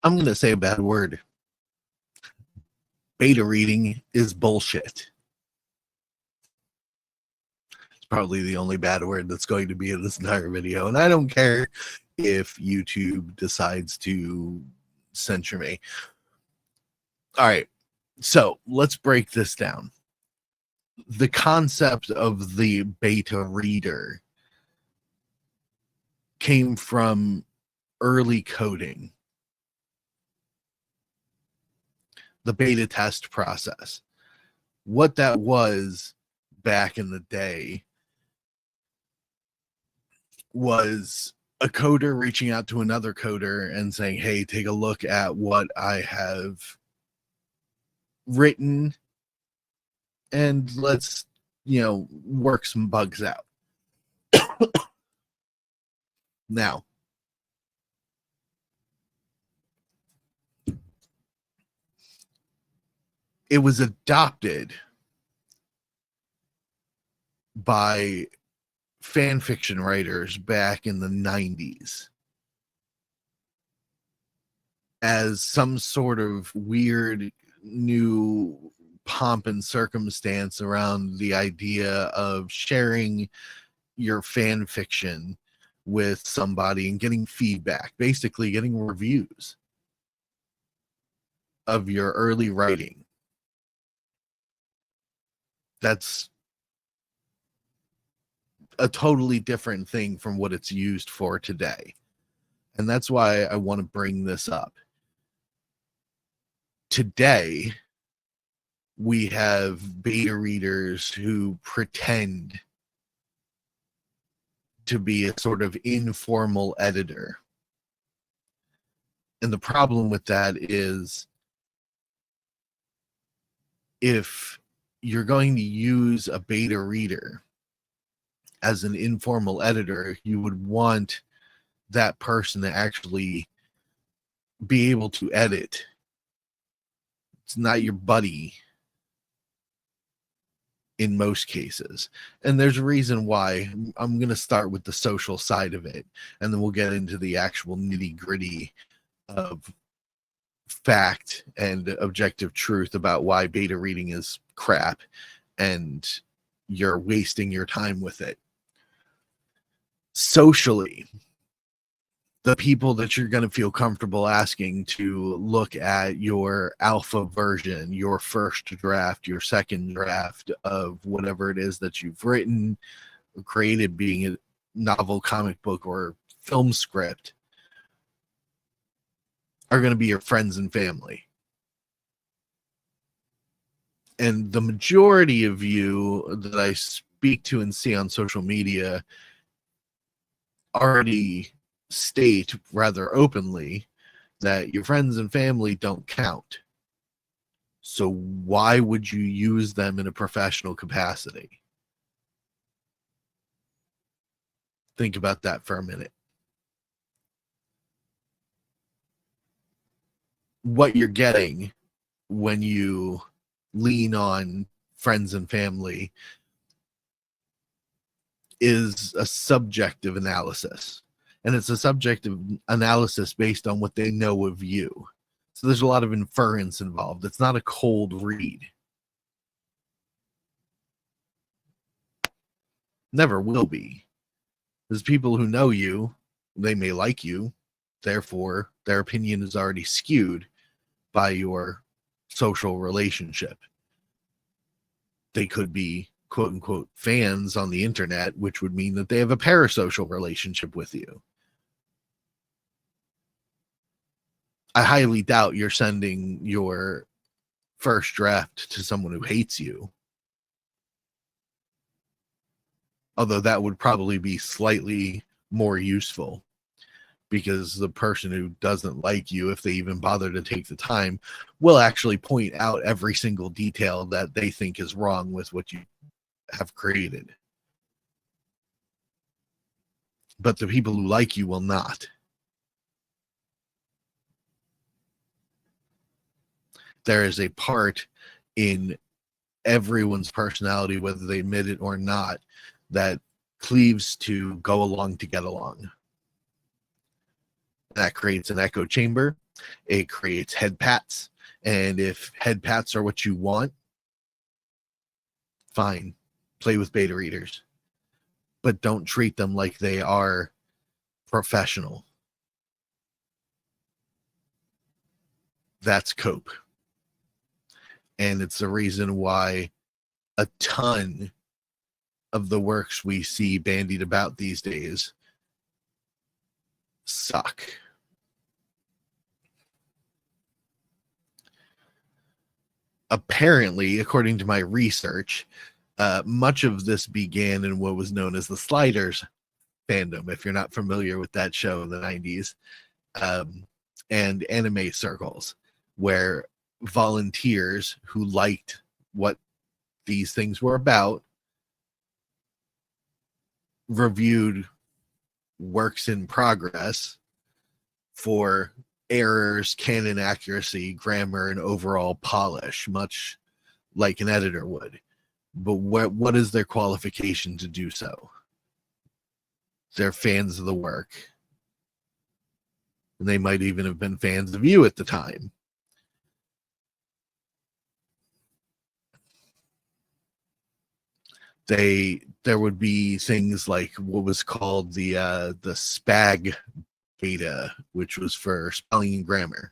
I'm going to say a bad word. Beta reading is bullshit. It's probably the only bad word that's going to be in this entire video. And I don't care if YouTube decides to censure me. All right. So let's break this down. The concept of the beta reader came from early coding, the beta test process. What that was back in the day was a coder reaching out to another coder and saying, hey, take a look at what I have written and let's, work some bugs out. Now, it was adopted by fan fiction writers back in the 90s as some sort of weird new pomp and circumstance around the idea of sharing your fan fiction with somebody and getting feedback, basically getting reviews of your early writing. That's a totally different thing from what it's used for today. And that's why I want to bring this up. Today, we have beta readers who pretend to be a sort of informal editor. And the problem with that is if you're going to use a beta reader as an informal editor, you would want that person to actually be able to edit. It's not your buddy in most cases. And there's a reason why. I'm going to start with the social side of it, and then we'll get into the actual nitty-gritty of fact and objective truth about why beta reading is crap and you're wasting your time with it. Socially, the people that you're going to feel comfortable asking to look at your alpha version, your first draft, your second draft of whatever it is that you've written or created, being a novel, comic book, or film script, are going to be your friends and family. And the majority of you that I speak to and see on social media already state rather openly that your friends and family don't count. So why would you use them in a professional capacity? Think about that for a minute. What you're getting when you lean on friends and family is a subjective analysis. And it's a subjective analysis based on what they know of you. So there's a lot of inference involved. It's not a cold read. Never will be. There's people who know you, they may like you, therefore their opinion is already skewed by your social relationship. They could be quote unquote fans on the internet, which would mean that they have a parasocial relationship with you. I highly doubt you're sending your first draft to someone who hates you. Although that would probably be slightly more useful, because the person who doesn't like you, if they even bother to take the time, will actually point out every single detail that they think is wrong with what you have created. But the people who like you will not. There is a part in everyone's personality, whether they admit it or not, that cleaves to go along to get along. That creates an echo chamber, It creates head pats. And if head pats are what you want, fine, play with beta readers, but don't treat them like they are professional. That's cope. And it's the reason why a ton of the works we see bandied about these days suck. Apparently, according to my research, much of this began in what was known as the Sliders fandom, if you're not familiar with that show in the 90s, and anime circles, where volunteers who liked what these things were about reviewed works in progress for errors, canon accuracy, grammar, and overall polish, much like an editor would. But what is their qualification to do so? They're fans of the work. And they might even have been fans of you at the time. There would be things like what was called the SPAG beta, which was for spelling and grammar,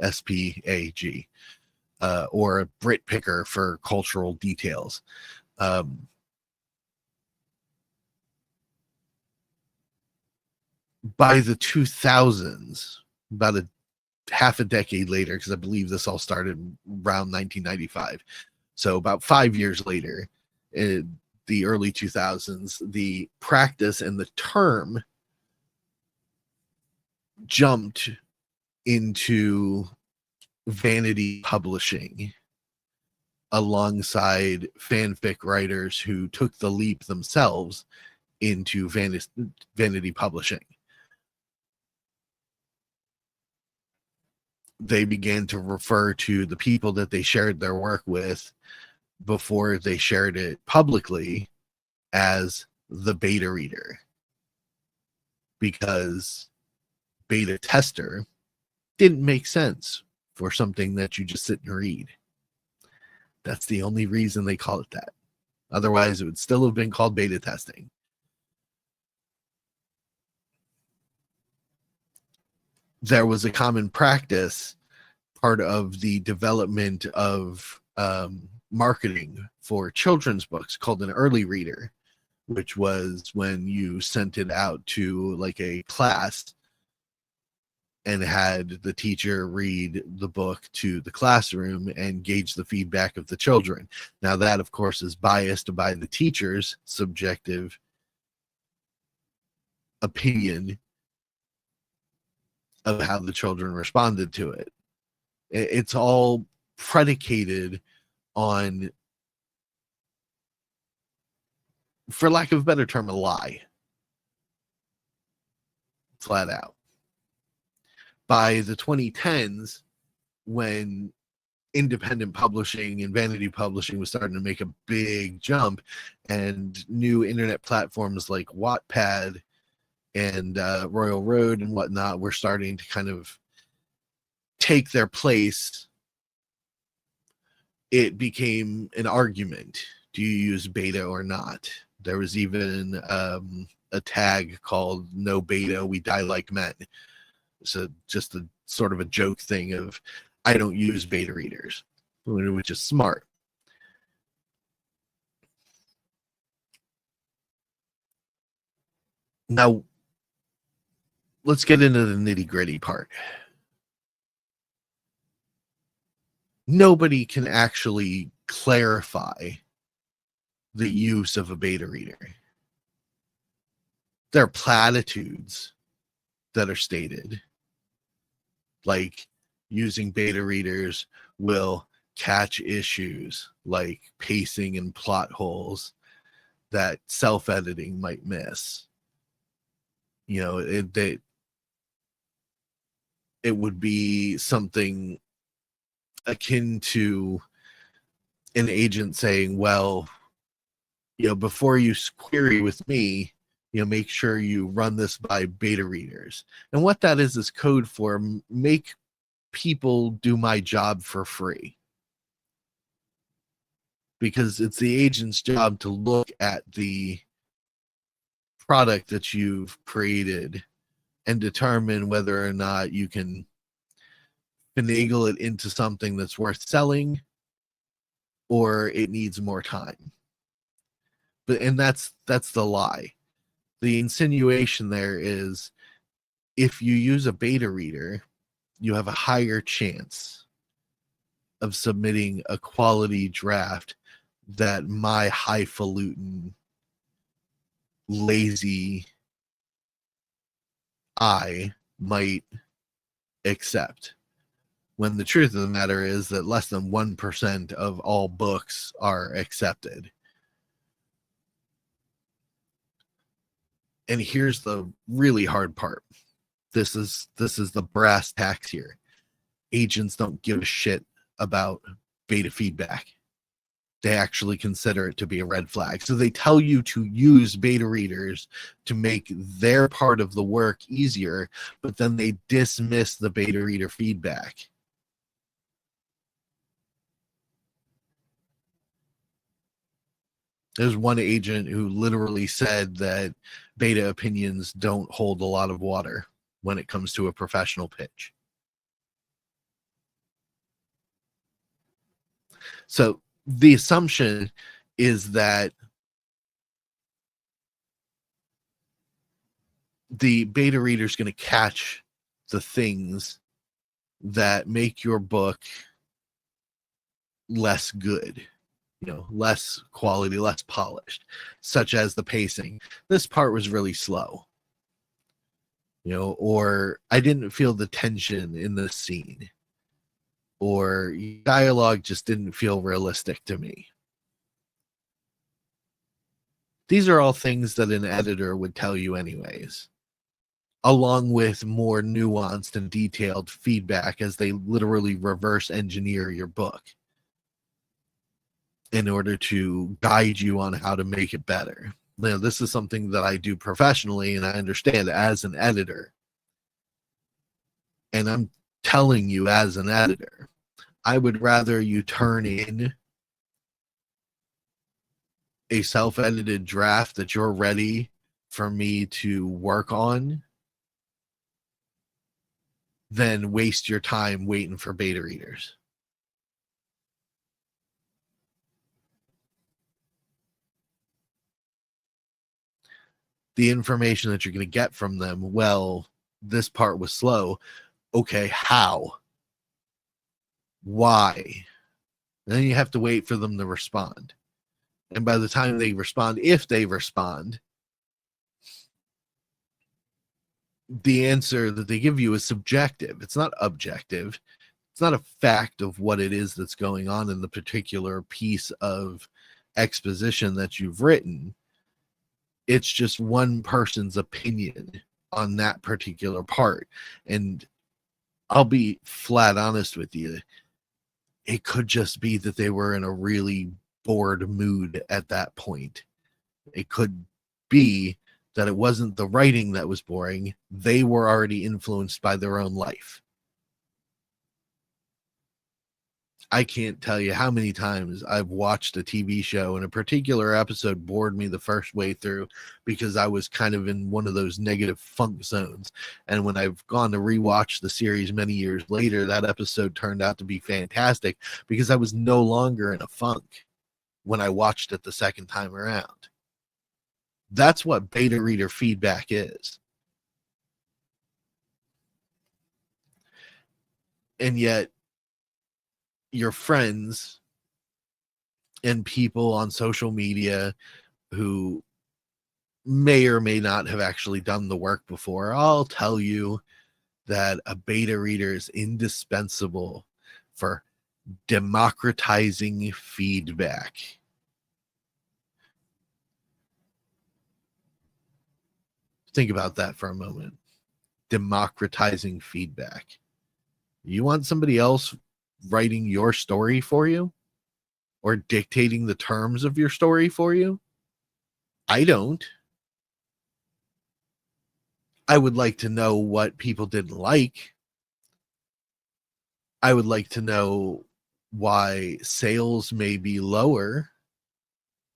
SPAG, or a Brit picker for cultural details. By the 2000s, about a half a decade later, because I believe this all started around 1995, so about 5 years later, in the early 2000s, the practice and the term jumped into vanity publishing alongside fanfic writers who took the leap themselves into vanity publishing. They began to refer to the people that they shared their work with before they shared it publicly as the beta reader, because beta tester didn't make sense for something that you just sit and read. That's the only reason they call it that. Otherwise, it would still have been called beta testing. There was a common practice, part of the development of marketing for children's books, called an early reader, which was when you sent it out to like a class and had the teacher read the book to the classroom and gauge the feedback of the children. Now, that, of course, is biased by the teacher's subjective opinion of how the children responded to it. It's all predicated on, for lack of a better term, a lie. Flat out. By the 2010s, when independent publishing and vanity publishing was starting to make a big jump, and new internet platforms like Wattpad and Royal Road and whatnot were starting to kind of take their place, it became an argument. Do you use beta or not? There was even a tag called "No Beta, We Die Like Men." So just a sort of a joke thing of, I don't use beta readers, which is smart. Now, let's get into the nitty-gritty part. Nobody can actually clarify the use of a beta reader. There are platitudes that are stated, like using beta readers will catch issues like pacing and plot holes that self-editing might miss. You know, it would be something akin to an agent saying, well, you know, before you query with me, make sure you run this by beta readers. And what that is code for make people do my job for free. Because it's the agent's job to look at the product that you've created and determine whether or not you can finagle it into something that's worth selling or it needs more time. And that's the lie. The insinuation there is if you use a beta reader, you have a higher chance of submitting a quality draft that my highfalutin, lazy eye might accept. When the truth of the matter is that less than 1% of all books are accepted. And here's the really hard part. This is the brass tacks here. Agents don't give a shit about beta feedback. They actually consider it to be a red flag. So they tell you to use beta readers to make their part of the work easier, but then they dismiss the beta reader feedback. There's one agent who literally said that beta opinions don't hold a lot of water when it comes to a professional pitch. So the assumption is that the beta reader is going to catch the things that make your book less good, less quality, less polished, such as the pacing. This part was really slow, or I didn't feel the tension in the scene, or dialogue just didn't feel realistic to me. These are all things that an editor would tell you anyways, along with more nuanced and detailed feedback as they literally reverse engineer your book in order to guide you on how to make it better. This is something that I do professionally and I understand as an editor. And I'm telling you as an editor, I would rather you turn in a self-edited draft that you're ready for me to work on than waste your time waiting for beta readers. The information that you're going to get from them, well, this part was slow. Okay, how? Why? And then you have to wait for them to respond. And by the time they respond, if they respond, the answer that they give you is subjective. It's not objective. It's not a fact of what it is that's going on in the particular piece of exposition that you've written. It's just one person's opinion on that particular part. And I'll be flat honest with you. It could just be that they were in a really bored mood at that point. It could be that it wasn't the writing that was boring. They were already influenced by their own life. I can't tell you how many times I've watched a TV show and a particular episode bored me the first way through because I was kind of in one of those negative funk zones. And when I've gone to rewatch the series many years later, that episode turned out to be fantastic because I was no longer in a funk when I watched it the second time around. That's what beta reader feedback is. And yet, your friends and people on social media who may or may not have actually done the work before, I'll tell you that a beta reader is indispensable for democratizing feedback. Think about that for a moment. Democratizing feedback. You want somebody else writing your story for you or dictating the terms of your story for you? I don't. I would like to know what people didn't like. I would like to know why sales may be lower.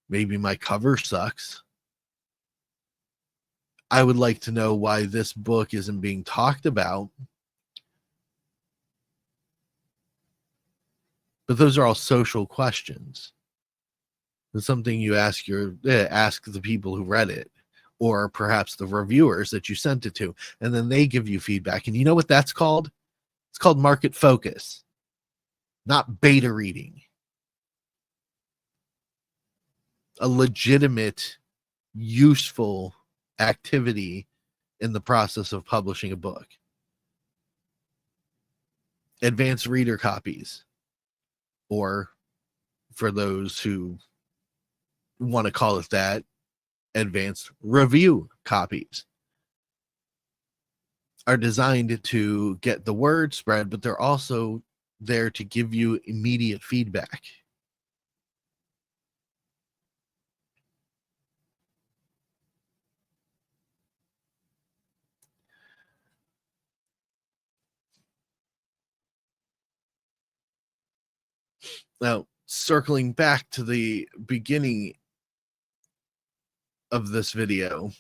Maybe my cover sucks. I would like to know why this book isn't being talked about. But those are all social questions. It's something you ask ask the people who read it, or perhaps the reviewers that you sent it to, and then they give you feedback. And you know what that's called? It's called market focus, not beta reading. A legitimate, useful activity in the process of publishing a book. Advanced reader copies, or for those who want to call it that, advanced review copies, are designed to get the word spread, but they're also there to give you immediate feedback. Now, circling back to the beginning of this video,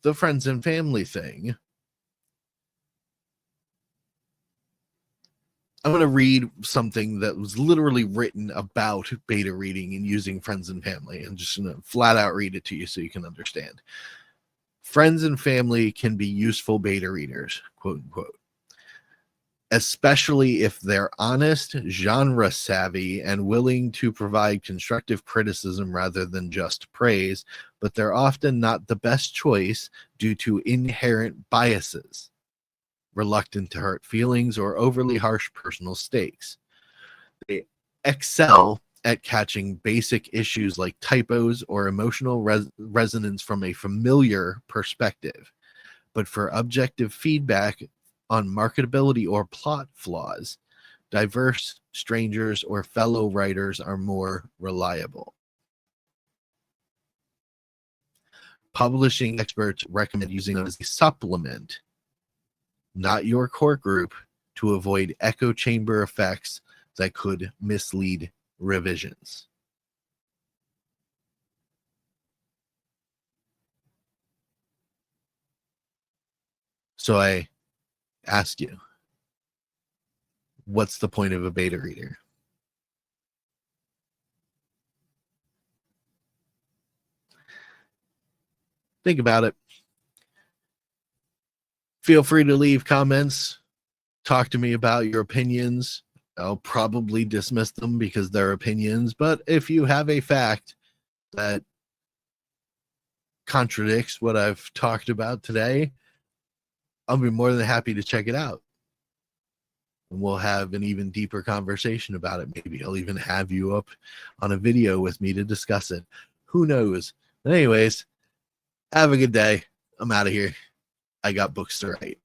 the friends and family thing, I'm going to read something that was literally written about beta reading and using friends and family, and just going to flat out read it to you so you can understand. Friends and family can be useful beta readers, quote unquote, especially if they're honest, genre savvy, and willing to provide constructive criticism rather than just praise, but they're often not the best choice due to inherent biases, reluctant to hurt feelings, or overly harsh personal stakes. They excel at catching basic issues like typos or emotional resonance from a familiar perspective. But for objective feedback on marketability or plot flaws, diverse strangers or fellow writers are more reliable. Publishing experts recommend using them as a supplement, not your core group, to avoid echo chamber effects that could mislead revisions. So I ask you, what's the point of a beta reader? Think about it. Feel free to leave comments. Talk to me about your opinions. I'll probably dismiss them because they're opinions. But if you have a fact that contradicts what I've talked about today, I'll be more than happy to check it out. And we'll have an even deeper conversation about it. Maybe I'll even have you up on a video with me to discuss it. Who knows? But anyways, have a good day. I'm out of here. I got books to write.